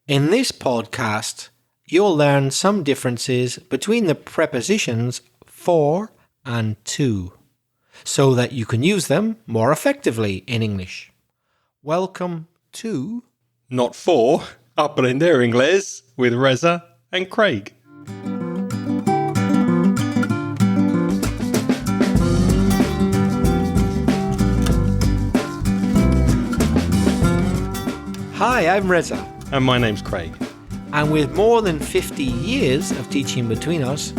In this podcast, you'll learn some differences between the prepositions for and to, so that you can use them more effectively in English. Welcome to Not for, Aprender Inglés with Reza and Craig. Hi, I'm Reza. And my name's Craig. And with more than 50 years of teaching between us,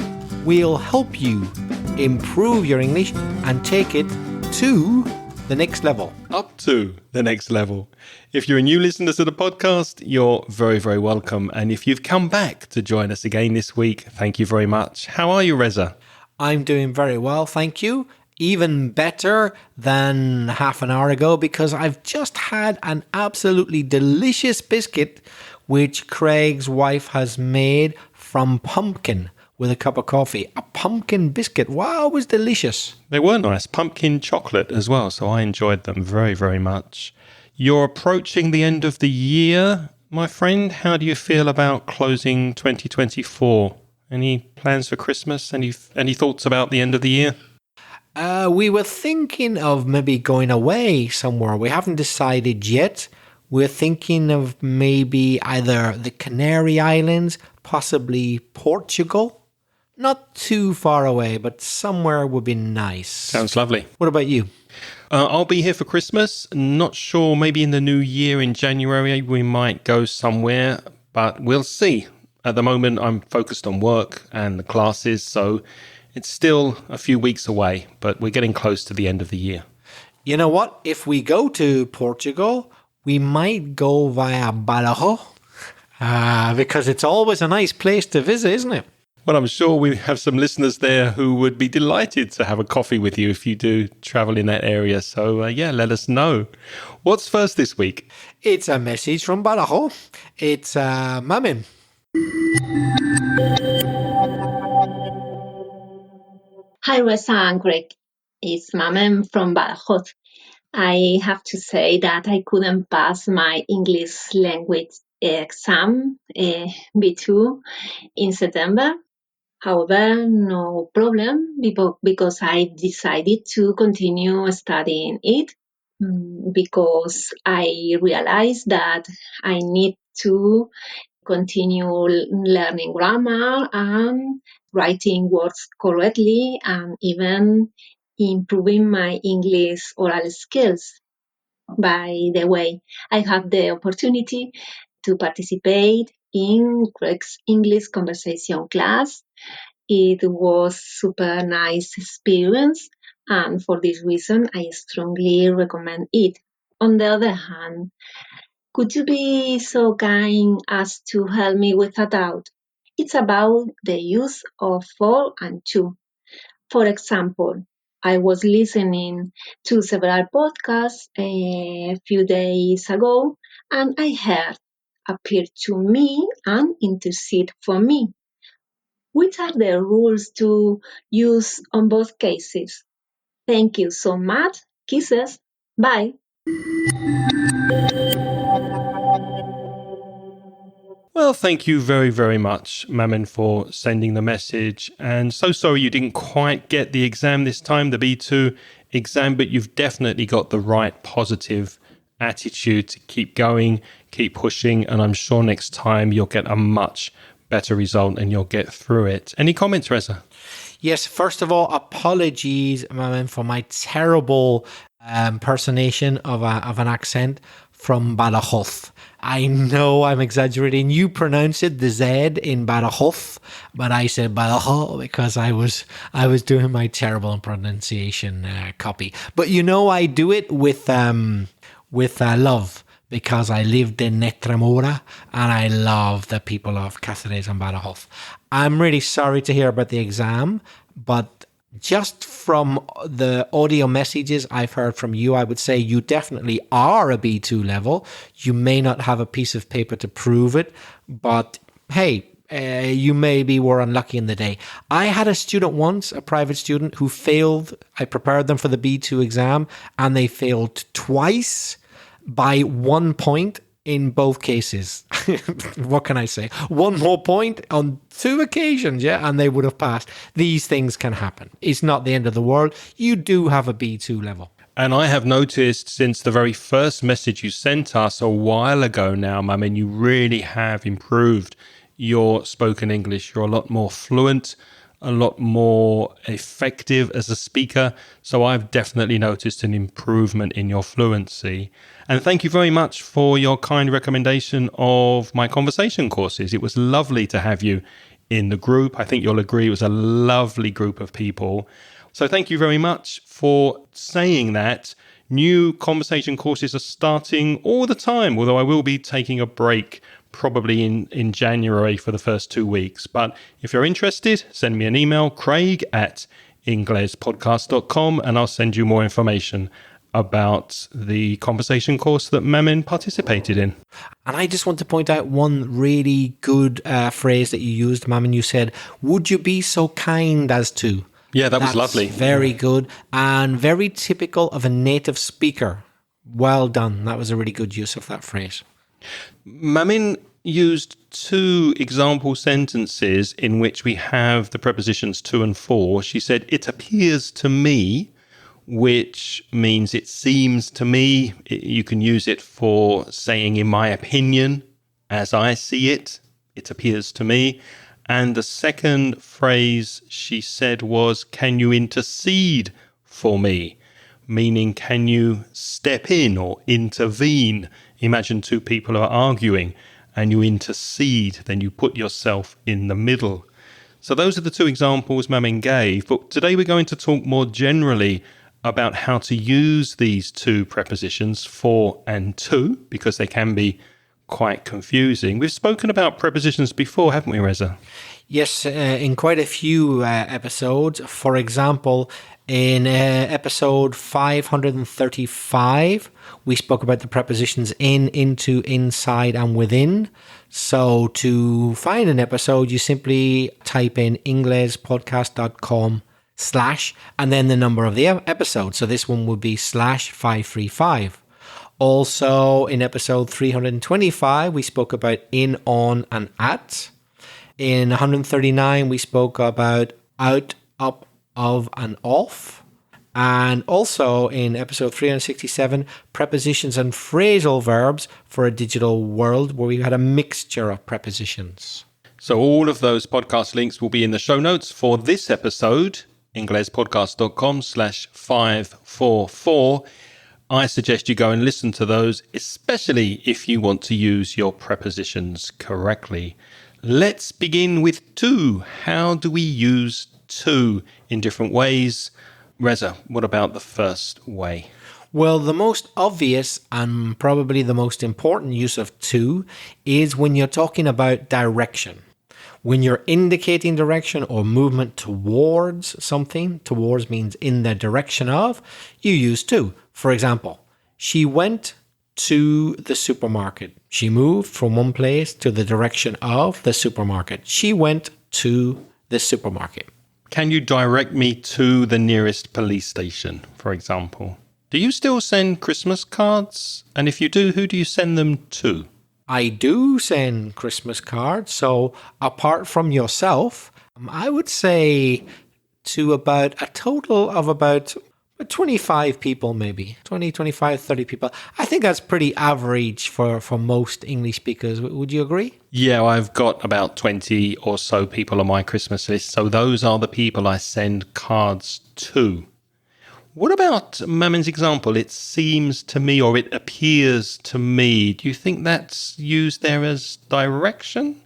we'll help you improve your English and take it to the next level. Up to the next level. If you're a new listener to the podcast, you're very, very welcome. And if you've come back to join us again this week, thank you very much. How are you, Reza? I'm doing very well, thank you. Even better than half an hour ago because I've just had an absolutely delicious biscuit which Craig's wife has made from pumpkin with a cup of coffee. A pumpkin biscuit. Wow, it was delicious. They were nice. Pumpkin chocolate as well, so I enjoyed them very, very much. You're approaching the end of the year, my friend. How do you feel about closing 2024? Any plans for Christmas? Any thoughts about the end of the year? We were thinking of maybe going away somewhere. We haven't decided yet. We're thinking of maybe either the Canary Islands, possibly Portugal. Not too far away, but somewhere would be nice. Sounds lovely. What about you? I'll be here for Christmas. Not sure, maybe in the new year in January we might go somewhere, but we'll see. At the moment I'm focused on work and the classes, so it's still a few weeks away, but we're getting close to the end of the year. You know what? If we go to Portugal, we might go via Badajoz, because it's always a nice place to visit, isn't it? Well, I'm sure we have some listeners there who would be delighted to have a coffee with you if you do travel in that area. So, let us know. What's first this week? It's a message from Badajoz. It's Mamen. Hi, Reza and Greg. It's Mamen from Badajoz. I have to say that I couldn't pass my English language exam, B2, in September. However, no problem because I decided to continue studying it because I realized that I need to continue learning grammar and writing words correctly and even improving my English oral skills. By the way, I have the opportunity to participate in Greg's English conversation class. It was super nice experience, and for this reason, I strongly recommend it. On the other hand, could you be so kind as to help me with a doubt? It's about the use of for and to. For example, I was listening to several podcasts a few days ago, and I heard appear to me and intercede for me. Which are the rules to use on both cases? Thank you so much. Kisses. Bye. Well, thank you very, very much, Mamen, for sending the message. And so sorry you didn't quite get the exam this time, the B2 exam, but you've definitely got the right positive attitude to keep going, keep pushing, and I'm sure next time you'll get a much better result and you'll get through it. Any comments, Reza? Yes, first of all, apologies, Mamen, for my terrible impersonation of an accent from Badajoz. I know I'm exaggerating. You pronounce it, the Z in Badajoz, but I said Badajoz because I was doing my terrible pronunciation copy. But I do it with love because I lived in Netramora and I love the people of Cáceres and Badajoz. I'm really sorry to hear about the exam, but just from the audio messages I've heard from you, I would say you definitely are a B2 level. You may not have a piece of paper to prove it, but hey, you maybe were unlucky in the day. I had a student once, a private student, who failed. I prepared them for the B2 exam and they failed twice by 1 point in both cases. what can I say? One more point on 2 occasions, yeah, and they would have passed. These things can happen. It's not the end of the world. You do have a B2 level. And I have noticed since the very first message you sent us a while ago now, Mamin, you really have improved your spoken English. You're a lot more fluent, a lot more effective as a speaker. So I've definitely noticed an improvement in your fluency. And thank you very much for your kind recommendation of my conversation courses. It was lovely to have you in the group. I think you'll agree it was a lovely group of people. So thank you very much for saying that. New conversation courses are starting all the time, although I will be taking a break probably in January for the first 2 weeks. But if you're interested, send me an email, craig@inglespodcast.com, and I'll send you more information about the conversation course that Mamin participated in. And I just want to point out one really good phrase that you used, Mamin. You said, would you be so kind as to? Yeah, that's lovely. Very good and very typical of a native speaker. Well done. That was a really good use of that phrase. Mamin used 2 example sentences in which we have the prepositions to and for. She said, it appears to me, which means it seems to me. You can use it for saying, in my opinion, as I see it, it appears to me. And the second phrase she said was, can you intercede for me? Meaning, can you step in or intervene? Imagine 2 people are arguing and you intercede, then you put yourself in the middle. So those are the 2 examples Mamin gave. But today we're going to talk more generally about how to use these 2 prepositions, for and to, because they can be quite confusing. We've spoken about prepositions before, haven't we, Reza? Yes, in quite a few episodes. For example, in episode 535, we spoke about the prepositions in, into, inside, and within. So to find an episode, you simply type in inglespodcast.com/ and then the number of the episode. So this one would be /535. Also, in episode 325, we spoke about in, on, and at. In 139, we spoke about out, up, of, and off. And also in episode 367, prepositions and phrasal verbs for a digital world, where we had a mixture of prepositions. So all of those podcast links will be in the show notes for this episode, inglespodcast.com/544. I suggest you go and listen to those, especially if you want to use your prepositions correctly. Let's begin with to. How do we use to in different ways? Reza, what about the first way? Well, the most obvious and probably the most important use of to is when you're talking about direction. When you're indicating direction or movement towards something, towards means in the direction of, you use to. For example, she went to the supermarket. She moved from one place to the direction of the supermarket. She went to the supermarket. Can you direct me to the nearest police station, for example? Do you still send Christmas cards? And if you do, who do you send them to? I do send Christmas cards. So apart from yourself, I would say to about a total of about 25 people, maybe 20, 25, 30 people. I think that's pretty average for most English speakers. Would you agree? Yeah, I've got about 20 or so people on my Christmas list. So those are the people I send cards to. What about Mamin's example? It seems to me, or it appears to me. Do you think that's used there as direction?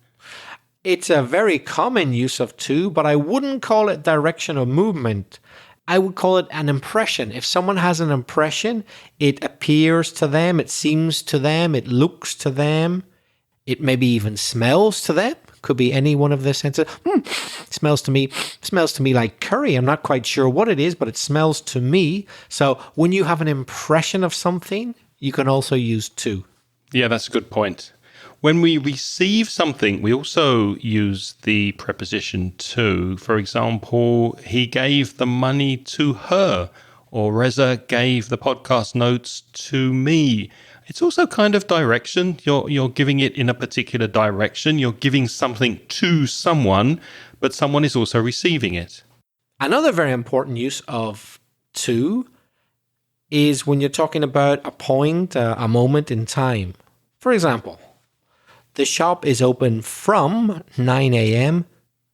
It's a very common use of to, but I wouldn't call it direction or movement. I would call it an impression. If someone has an impression, it appears to them, it seems to them, it looks to them, it maybe even smells to them. Could be any one of the senses. Smells to me like curry. I'm not quite sure what it is, but it smells to me. So when you have an impression of something, you can also use to. Yeah, that's a good point. When we receive something, we also use the preposition to. For example, he gave the money to her, or Reza gave the podcast notes to me. It's also kind of direction. You're giving it in a particular direction. You're giving something to someone, but someone is also receiving it. Another very important use of to is when you're talking about a point, a moment in time. For example, the shop is open from 9 a.m.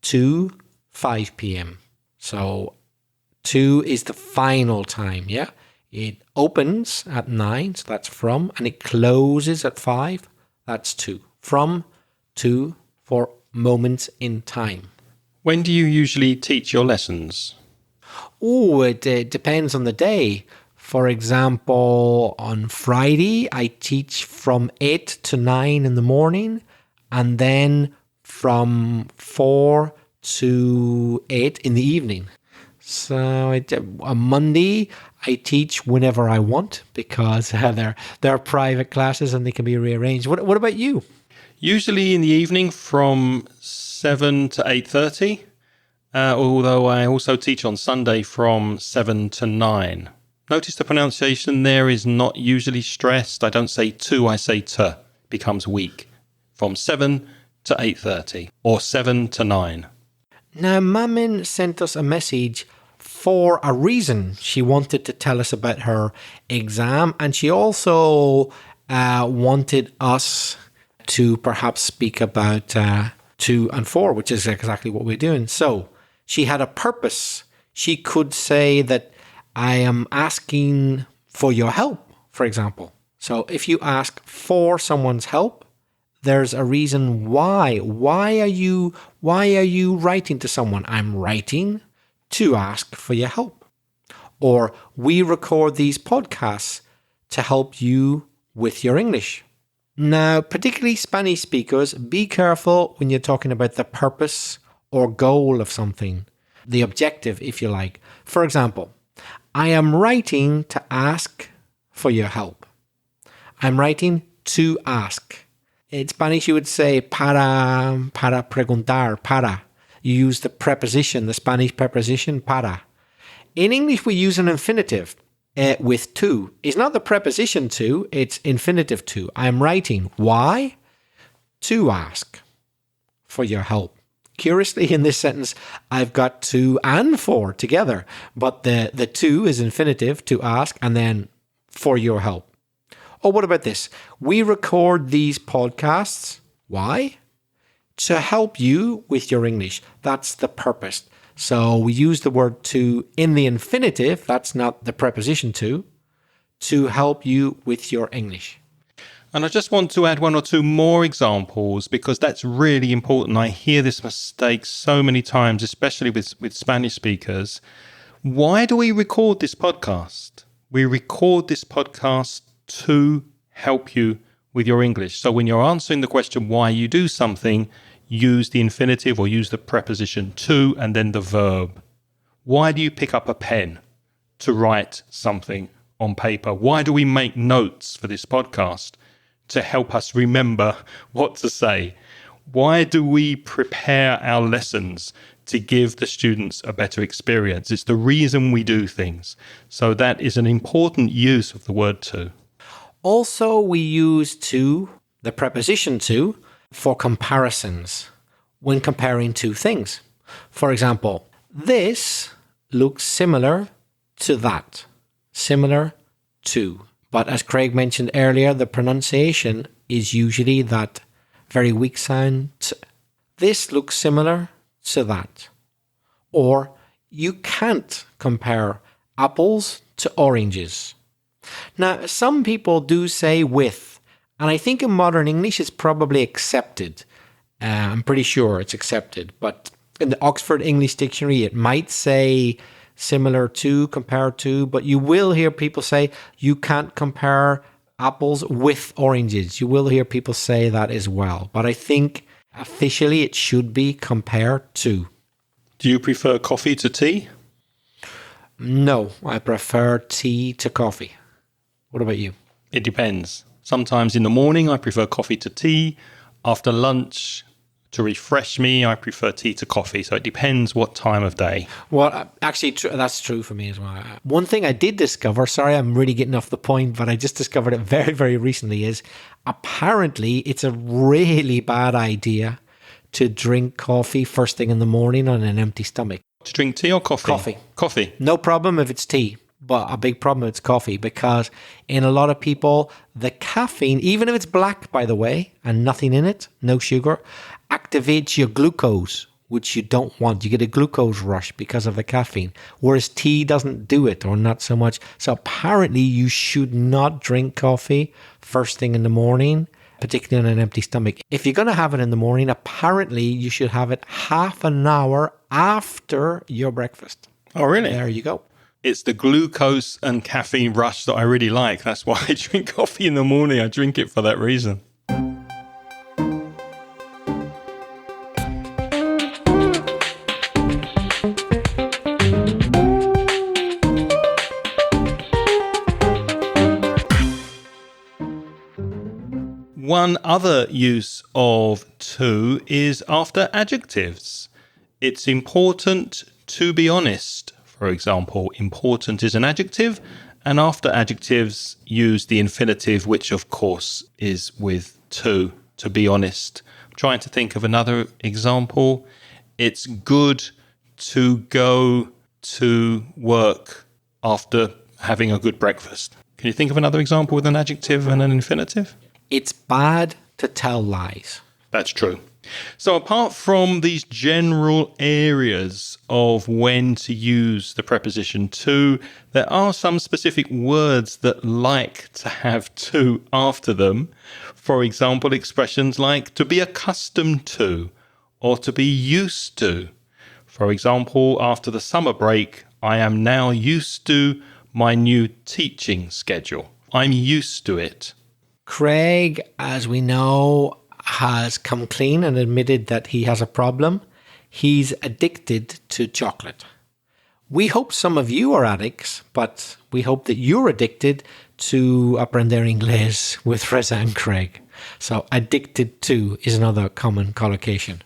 to 5 p.m. So 2 is the final time, yeah? It opens at 9, so that's from, and it closes at 5, that's to. From, to, for moments in time. When do you usually teach your lessons? Oh, it depends on the day. For example, on Friday, I teach from 8 to 9 in the morning, and then from 4 to 8 in the evening. So on Monday, I teach whenever I want because they're private classes and they can be rearranged. What about you? Usually in the evening from 7 to 8:30, although I also teach on Sunday from 7 to 9. Notice the pronunciation there is not usually stressed. I don't say to, I say to. Becomes weak. From 7 to 8:30 or 7 to 9. Now, Mamin sent us a message for a reason. She wanted to tell us about her exam, and she also wanted us to perhaps speak about 2 and 4, which is exactly what we're doing. So she had a purpose. She could say that I am asking for your help, for example. So if you ask for someone's help, there's a reason why. Why are you writing to someone? I'm writing to ask for your help. Or we record these podcasts to help you with your English. Now, particularly Spanish speakers, be careful when you're talking about the purpose or goal of something, the objective, if you like. For example, I am writing to ask for your help. I'm writing to ask. In Spanish, you would say para preguntar, para. You use the preposition, the Spanish preposition, para. In English, we use an infinitive with to. It's not the preposition to, it's infinitive to. I'm writing. Why? To ask for your help. Curiously, in this sentence, I've got to and for together, but the to is infinitive, to ask, and then for your help. Or what about this? We record these podcasts. Why? To help you with your English. That's the purpose. So we use the word to in the infinitive, that's not the preposition to help you with your English. And I just want to add 1 or 2 more examples because that's really important. I hear this mistake so many times, especially with Spanish speakers. Why do we record this podcast? We record this podcast to help you with your English. So when you're answering the question why you do something, use the infinitive or use the preposition to and then the verb. Why do you pick up a pen to write something on paper? Why do we make notes for this podcast? To help us remember what to say. Why do we prepare our lessons to give the students a better experience? It's the reason we do things. So that is an important use of the word to. Also, we use to, the preposition to, for comparisons when comparing 2 things. For example, this looks similar to that. Similar to. But as Craig mentioned earlier, the pronunciation is usually that very weak sound. T. This looks similar to that. Or you can't compare apples to oranges. Now, some people do say with, and I think in modern English it's probably accepted. I'm pretty sure it's accepted. But in the Oxford English Dictionary, it might say similar to, compared to, but you will hear people say you can't compare apples with oranges. You will hear people say that as well. But I think officially it should be compared to. Do you prefer coffee to tea? No, I prefer tea to coffee. What about you? It depends. Sometimes in the morning I prefer coffee to tea. After lunch, To refresh me, I prefer tea to coffee. So it depends what time of day. Well, actually, that's true for me as well. One thing I did discover, sorry, I'm really getting off the point, but I just discovered it very, very recently, is apparently it's a really bad idea to drink coffee first thing in the morning on an empty stomach. To drink tea or coffee? Coffee. Coffee. No problem if it's tea, but a big problem if it's coffee, because in a lot of people, the caffeine, even if it's black, by the way, and nothing in it, no sugar, activates your glucose, which you don't want. You get a glucose rush because of the caffeine, whereas tea doesn't do it, or not so much. So apparently you should not drink coffee first thing in the morning, particularly on an empty stomach. If you're going to have it in the morning, apparently you should have it half an hour after your breakfast. Oh, really? There you go. It's the glucose and caffeine rush that I really like. That's why I drink coffee in the morning. I drink it for that reason. One other use of to is after adjectives. It's important to be honest. For example, important is an adjective, and after adjectives use the infinitive, which of course is with to be honest. I'm trying to think of another example. It's good to go to work after having a good breakfast. Can you think of another example with an adjective and an infinitive? It's bad to tell lies. That's true. So apart from these general areas of when to use the preposition to, there are some specific words that like to have to after them. For example, expressions like to be accustomed to or to be used to. For example, after the summer break, I am now used to my new teaching schedule. I'm used to it. Craig, as we know, has come clean and admitted that he has a problem. He's addicted to chocolate. We hope some of you are addicts, but we hope that you're addicted to Aprender Inglés with Reza and Craig. So addicted to is another common collocation.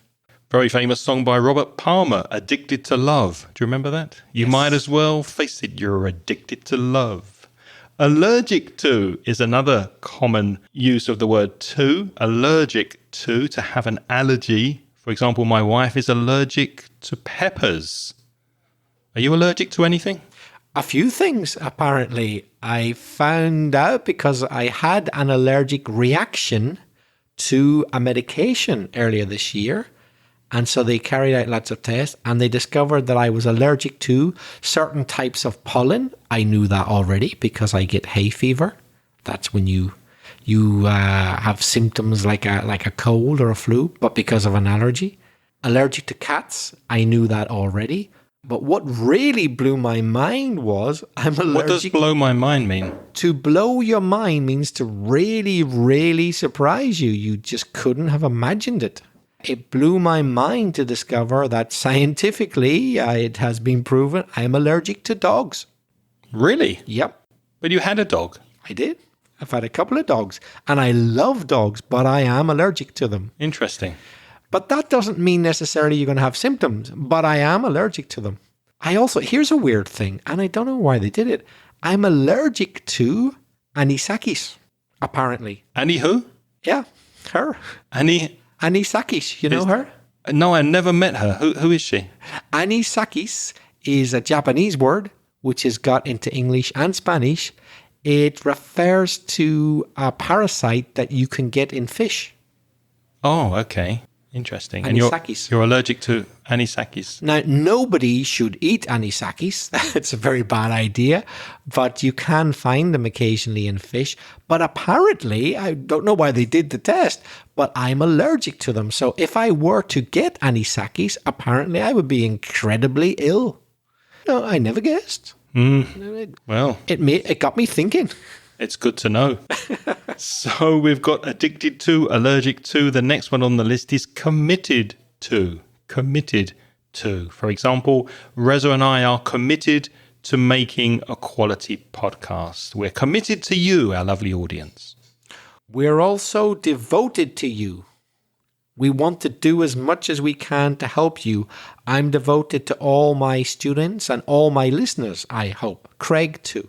Very famous song by Robert Palmer, Addicted to Love. Do you remember that? You Yes. might as well face it, you're addicted to love. Allergic to is another common use of the word to. Allergic to have an allergy. For example, my wife is allergic to peppers. Are you allergic to anything? A few things, apparently. I found out because I had an allergic reaction to a medication earlier this year. And so they carried out lots of tests and they discovered that I was allergic to certain types of pollen. I knew that already because I get hay fever. That's when you have symptoms like a cold or a flu, but because of an allergy. Allergic to cats, I knew that already. But what really blew my mind was I'm allergic. What does blow my mind mean? To blow your mind means to really, really surprise you. You just couldn't have imagined it. It blew my mind to discover that scientifically it has been proven I'm allergic to dogs. Really? Yep, But you had a dog. I did. I've had a couple of dogs and I love dogs, but I am allergic to them. Interesting. But that doesn't mean necessarily you're going to have symptoms, but I am allergic to them. Here's a weird thing, and I don't know why they did it. I'm allergic to anisakis, apparently. Annie who? Yeah, her. Anisakis, you know her? No, I never met her. Who is she? Anisakis is a Japanese word which has got into English and Spanish. It refers to a parasite that you can get in fish. Oh, okay. Interesting. Anisakis. And you're allergic to anisakis. Now, nobody should eat anisakis. That's a very bad idea. But you can find them occasionally in fish. But apparently, I don't know why they did the test, but I'm allergic to them. So if I were to get anisakis, apparently I would be incredibly ill. No, I never guessed. Well, It got me thinking. it's good to know. So we've got addicted to, allergic to. The next one on the list is committed to. Committed to. For example, Reza and I are committed to making a quality podcast. We're committed to you, our lovely audience. We're also devoted to you. We want to do as much as we can to help you. I'm devoted to all my students and all my listeners, I hope. Craig, too.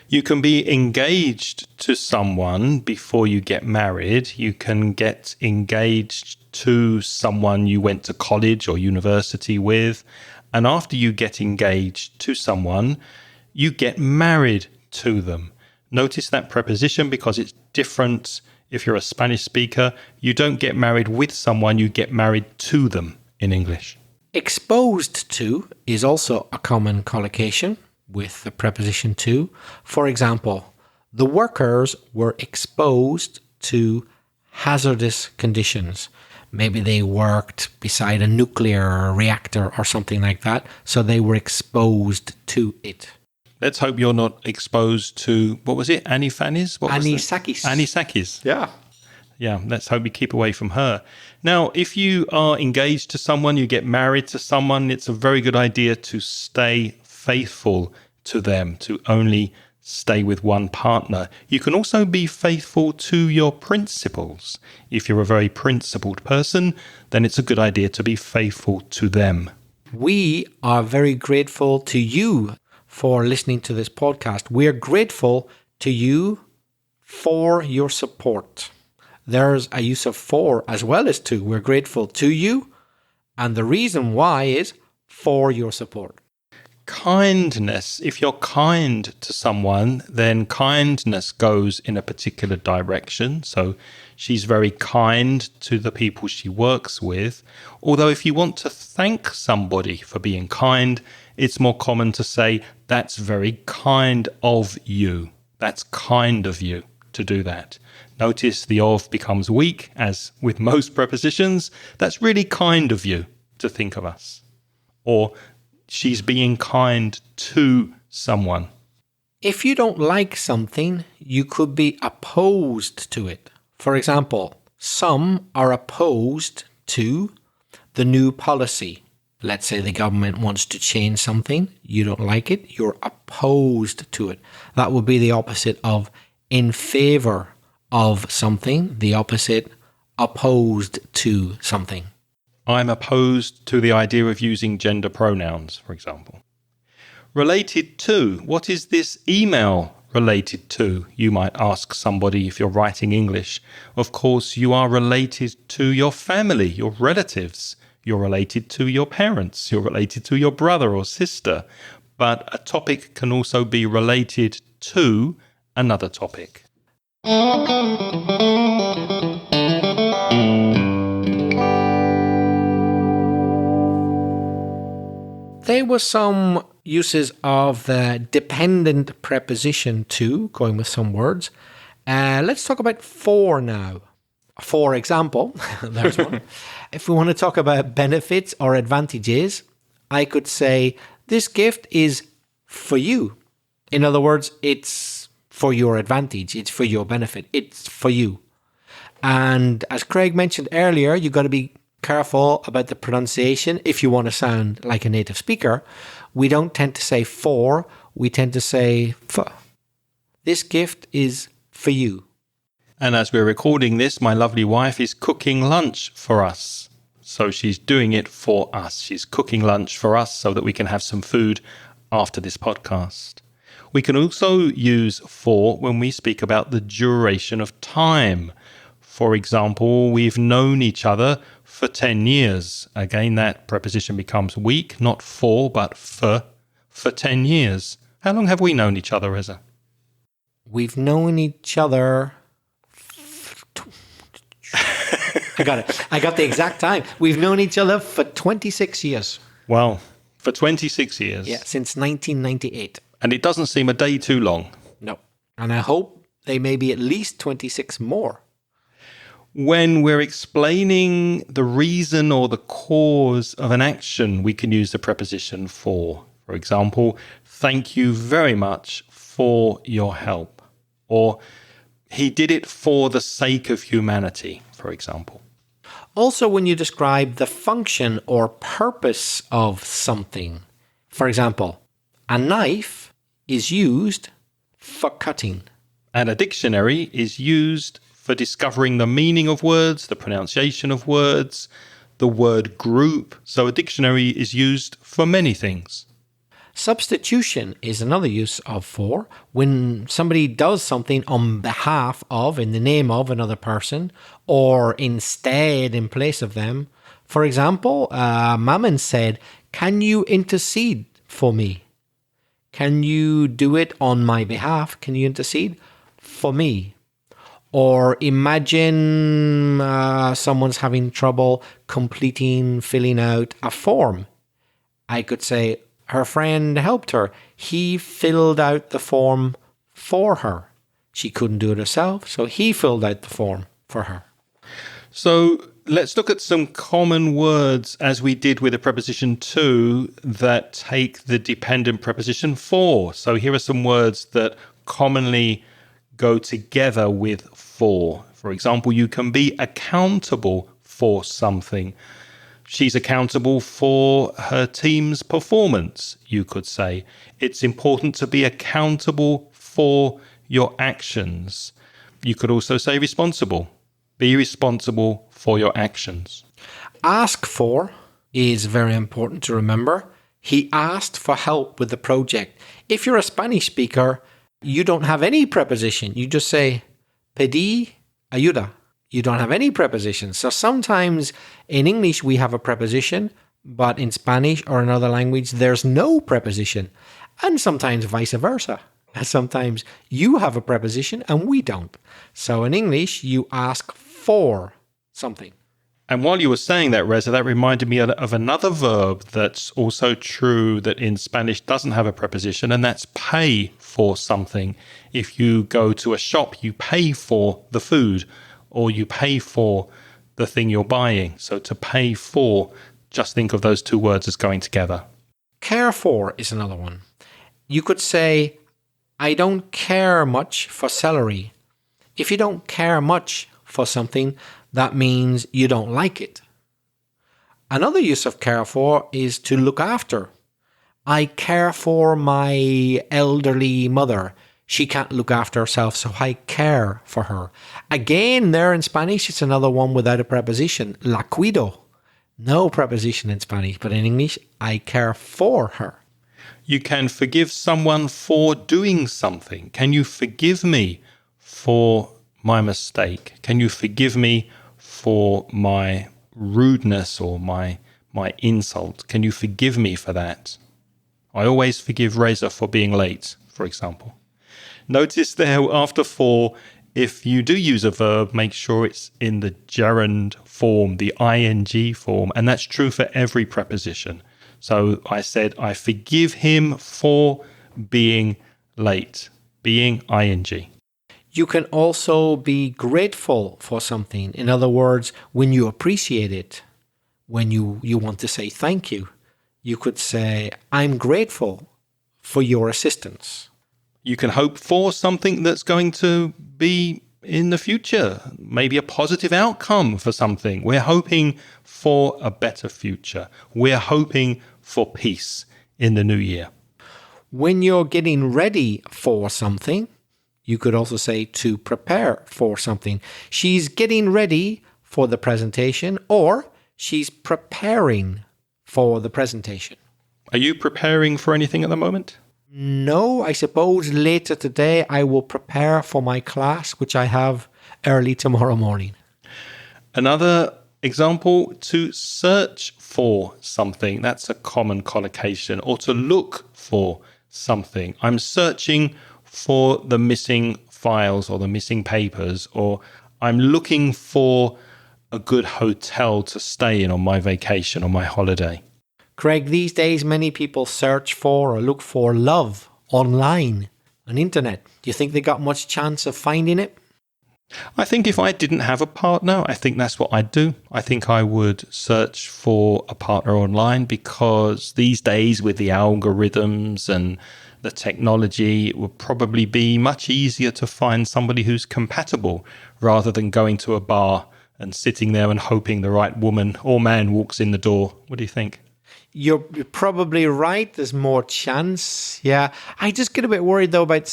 You can be engaged to someone before you get married. You can get engaged to someone you went to college or university with. And after you get engaged to someone, you get married to them. Notice that preposition because it's different. If you're a Spanish speaker, you don't get married with someone, you get married to them in English. Exposed to is also a common collocation with the preposition to. For example, the workers were exposed to hazardous conditions. Maybe they worked beside a nuclear reactor or something like that, so they were exposed to it. Let's hope you're not exposed to, what was it, Anisakis? Anisakis. Yeah. Yeah, let's hope you keep away from her. Now, if you are engaged to someone, you get married to someone, it's a very good idea to stay faithful to them, to only stay with one partner. You can also be faithful to your principles. If you're a very principled person, then it's a good idea to be faithful to them. We are very grateful to you for listening to this podcast. We're grateful to you for your support. There's a use of for as well as to. We're grateful to you. And the reason why is for your support. Kindness. If you're kind to someone, then kindness goes in a particular direction. So she's very kind to the people she works with. Although if you want to thank somebody for being kind, it's more common to say, that's very kind of you. That's kind of you to do that. Notice the of becomes weak, as with most prepositions. That's really kind of you to think of us. Or she's being kind to someone. If you don't like something, you could be opposed to it. For example, some are opposed to the new policy. Let's say the government wants to change something. You don't like it. You're opposed to it. That would be the opposite of in favor of something. The opposite, opposed to something. I'm opposed to the idea of using gender pronouns, for example. Related to. What is this email related to? You might ask somebody if you're writing English. Of course, you are related to your family, your relatives. You're related to your parents. You're related to your brother or sister. But a topic can also be related to another topic. There were some uses of the dependent preposition to, going with some words. Let's talk about for now. For example, there's one. If we want to talk about benefits or advantages, I could say, this gift is for you. In other words, it's for your advantage. It's for your benefit. It's for you. And as Craig mentioned earlier, you've got to be careful about the pronunciation if you want to sound like a native speaker. We don't tend to say for, we tend to say for. This gift is for you. And as we're recording this, my lovely wife is cooking lunch for us. So she's doing it for us. She's cooking lunch for us so that we can have some food after this podcast. We can also use for when we speak about the duration of time. For example, we've known each other for 10 years. Again, that preposition becomes weak, not for, but for 10 years. How long have we known each other, Reza? We've known each other... I got it. I got the exact time. We've known each other for 26 years. Well, for 26 years. Yeah, since 1998. And it doesn't seem a day too long. No. And I hope they may be at least 26 more. When we're explaining the reason or the cause of an action, we can use the preposition for. For example, thank you very much for your help. Or he did it for the sake of humanity, for example. Also, when you describe the function or purpose of something. For example, a knife is used for cutting. And a dictionary is used for discovering the meaning of words, the pronunciation of words, the word group. So a dictionary is used for many things. Substitution is another use of for, when somebody does something on behalf of, in the name of another person, or instead, in place of them. For example, Mammon said, "Can you intercede for me? Can you do it on my behalf? Can you intercede for me?" Or imagine someone's having trouble filling out a form. I could say, her friend helped her. He filled out the form for her. She couldn't do it herself, so he filled out the form for her. So let's look at some common words, as we did with the preposition to, that take the dependent preposition for. So here are some words that commonly go together with for. For example, you can be accountable for something. She's accountable for her team's performance, you could say. It's important to be accountable for your actions. You could also say responsible. Be responsible for your actions. Ask for is very important to remember. He asked for help with the project. If you're a Spanish speaker, you don't have any preposition. You just say, pedí ayuda. You don't have any prepositions. So sometimes in English we have a preposition, but in Spanish or another language there's no preposition. And sometimes vice versa. And sometimes you have a preposition and we don't. So in English you ask for something. And while you were saying that, Reza, that reminded me of another verb that's also true that in Spanish doesn't have a preposition, and that's pay for something. If you go to a shop, you pay for the food, or you pay for the thing you're buying. So to pay for, just think of those two words as going together. Care for is another one. You could say, I don't care much for celery. If you don't care much for something, that means you don't like it. Another use of care for is to look after. I care for my elderly mother. She can't look after herself, so I care for her. Again, there in Spanish, it's another one without a preposition. La cuido. No preposition in Spanish, but in English, I care for her. You can forgive someone for doing something. Can you forgive me for my mistake? Can you forgive me for my rudeness or my insult? Can you forgive me for that? I always forgive Reza for being late, for example. Notice there after for, if you do use a verb, make sure it's in the gerund form, the ing form, and that's true for every preposition. So I said, I forgive him for being late, being ing. You can also be grateful for something. In other words, when you appreciate it, when you want to say thank you, you could say, I'm grateful for your assistance. You can hope for something that's going to be in the future, maybe a positive outcome for something. We're hoping for a better future. We're hoping for peace in the new year. When you're getting ready for something, you could also say to prepare for something. She's getting ready for the presentation, or she's preparing for the presentation. Are you preparing for anything at the moment? No, I suppose later today I will prepare for my class, which I have early tomorrow morning. Another example, to search for something. That's a common collocation. Or to look for something. I'm searching for the missing files or the missing papers, or I'm looking for a good hotel to stay in on my vacation or my holiday. Craig, these days many people search for or look for love online, on internet. Do you think they got much chance of finding it? I think if I didn't have a partner, I think that's what I'd do. I think I would search for a partner online, because these days with the algorithms and the technology, it would probably be much easier to find somebody who's compatible rather than going to a bar and sitting there and hoping the right woman or man walks in the door. What do you think? You're probably right. There's more chance. Yeah. I just get a bit worried though about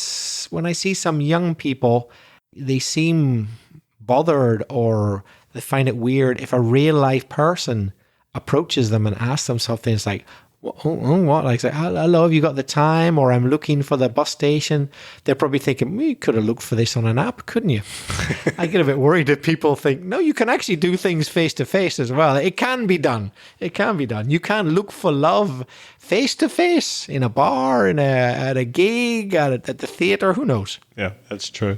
when I see some young people, they seem bothered or they find it weird if a real life person approaches them and asks them something. It's like, what? Like, say, hello, have you got the time? Or I'm looking for the bus station. They're probably thinking, well, you could have looked for this on an app, couldn't you? I get a bit worried if people think, no, you can actually do things face to face as well. It can be done. It can be done. You can look for love face to face in a bar, at a gig, at the theater. Who knows? Yeah, that's true.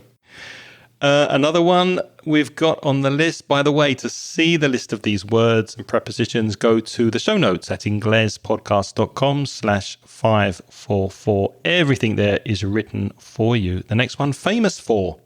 Another one we've got on the list, by the way, to see the list of these words and prepositions, go to the show notes at inglespodcast.com/544. Everything there is written for you. The next one, famous for.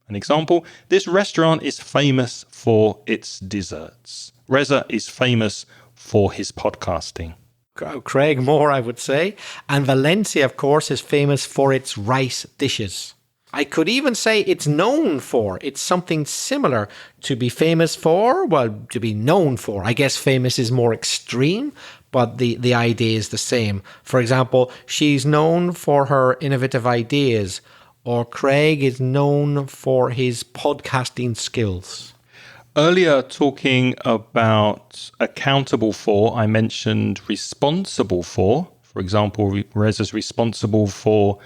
An example, this restaurant is famous for its desserts. Reza is famous for his podcasting. Craig Moore, I would say. And Valencia, of course, is famous for its rice dishes. I could even say it's known for. It's something similar to be famous for. Well, to be known for. I guess famous is more extreme, but the idea is the same. For example, she's known for her innovative ideas, or Craig is known for his podcasting skills. Earlier, talking about accountable for, I mentioned responsible for. For example, Reza's responsible for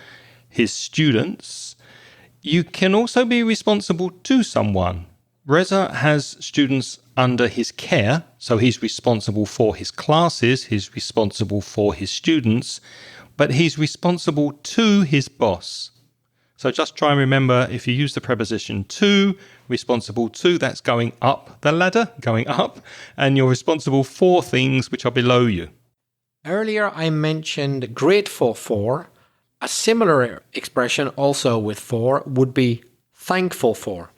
his students. You can also be responsible to someone. Reza has students under his care, so he's responsible for his classes, he's responsible for his students, but he's responsible to his boss. So just try and remember, if you use the preposition to, responsible to, that's going up the ladder, going up, and you're responsible for things which are below you. Earlier, I mentioned grateful for. A similar expression also with for would be thankful for.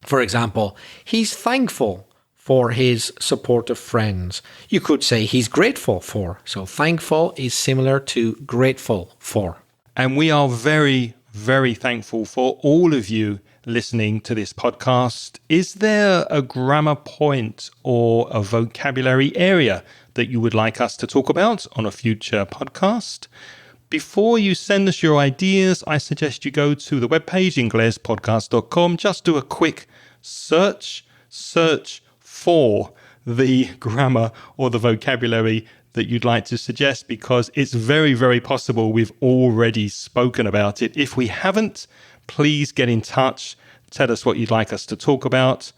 For example, he's thankful for his supportive friends. You could say he's grateful for. So thankful is similar to grateful for. And we are very, very thankful for all of you listening to this podcast. Is there a grammar point or a vocabulary area that you would like us to talk about on a future podcast? Before you send us your ideas, I suggest you go to the webpage, inglespodcast.com. Just do a quick search for the grammar or the vocabulary that you'd like to suggest, because it's very, very possible we've already spoken about it. If we haven't, please get in touch. Tell us what you'd like us to talk about.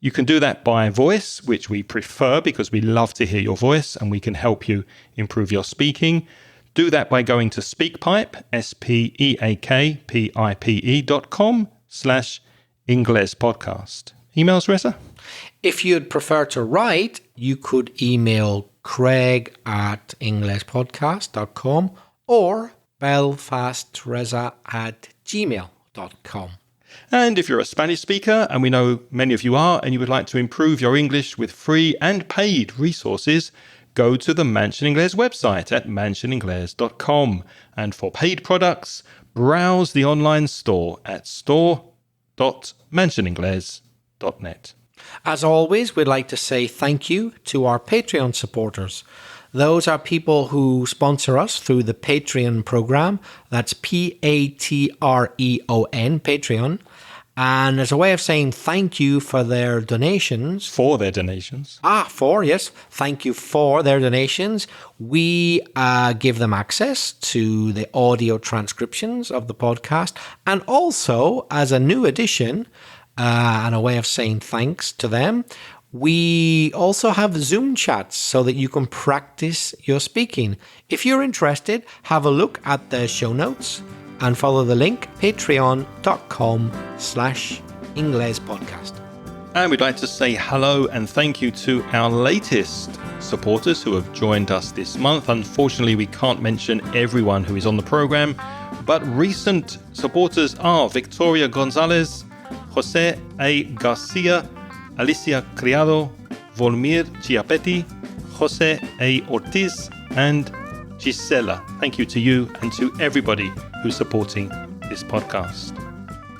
You can do that by voice, which we prefer because we love to hear your voice and we can help you improve your speaking. Do that by going to SpeakPipe, speakpipe.com/Inglespodcast. Emails, Reza? If you'd prefer to write, you could email craig@inglespodcast.com or belfastreza@gmail.com. And if you're a Spanish speaker, and we know many of you are, and you would like to improve your English with free and paid resources, go to the Mansion Inglés website at mansioninglés.com. And for paid products, browse the online store at store.mansioninglés.net. As always, we'd like to say thank you to our Patreon supporters. Those are people who sponsor us through the Patreon program. That's Patreon, Patreon. And as a way of saying thank you for their donations. For their donations. Yes. Thank you for their donations. We give them access to the audio transcriptions of the podcast. And also, as a new addition, and a way of saying thanks to them, we also have Zoom chats so that you can practice your speaking. If you're interested, have a look at the show notes and follow the link, patreon.com/Inglespodcast. And we'd like to say hello and thank you to our latest supporters who have joined us this month. Unfortunately, we can't mention everyone who is on the program, but recent supporters are Victoria Gonzalez, Jose A. Garcia, Alicia Criado, Volmir Chiapetti, Jose A. Ortiz, and Gisela. Thank you to you and to everybody who's supporting this podcast.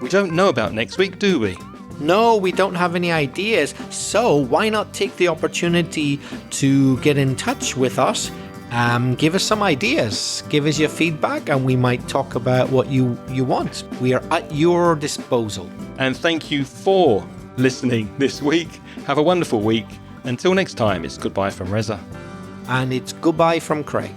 We don't know about next week, do we? No, we don't have any ideas. So why not take the opportunity to get in touch with us Give us some ideas, give us your feedback, and we might talk about what you want. We are at your disposal. And thank you for listening this week. Have a wonderful week. Until next time, it's goodbye from Reza. And it's goodbye from Craig.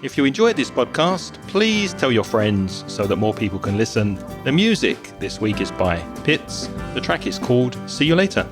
If you enjoyed this podcast, please tell your friends so that more people can listen. The music this week is by Pitts. The track is called See You Later.